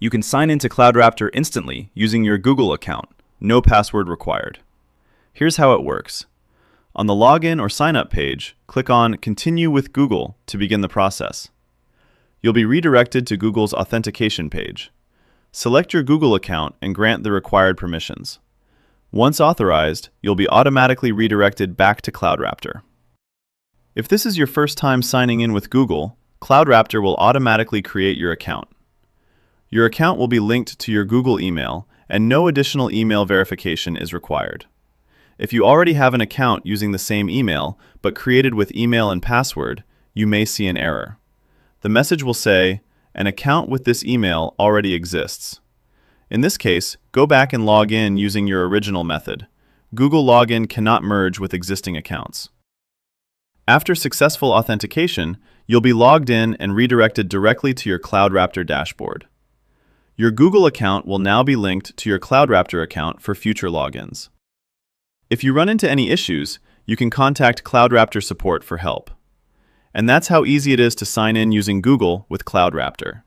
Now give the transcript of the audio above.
You can sign into CloudRaptor instantly using your Google account, no password required. Here's how it works. On the login or sign up page, click on Continue with Google to begin the process. You'll be redirected to Google's Authentication page. Select your Google account and grant the required permissions. Once authorized, you'll be automatically redirected back to CloudRaptor. If this is your first time signing in with Google, CloudRaptor will automatically create your account. Your account will be linked to your Google email, and no additional email verification is required. If you already have an account using the same email, but created with email and password, you may see an error. The message will say, "An account with this email already exists." In this case, go back and log in using your original method. Google Login cannot merge with existing accounts. After successful authentication, you'll be logged in and redirected directly to your CloudRaptor dashboard. Your Google account will now be linked to your CloudRaptor account for future logins. If you run into any issues, you can contact CloudRaptor support for help. And that's how easy it is to sign in using Google with CloudRaptor.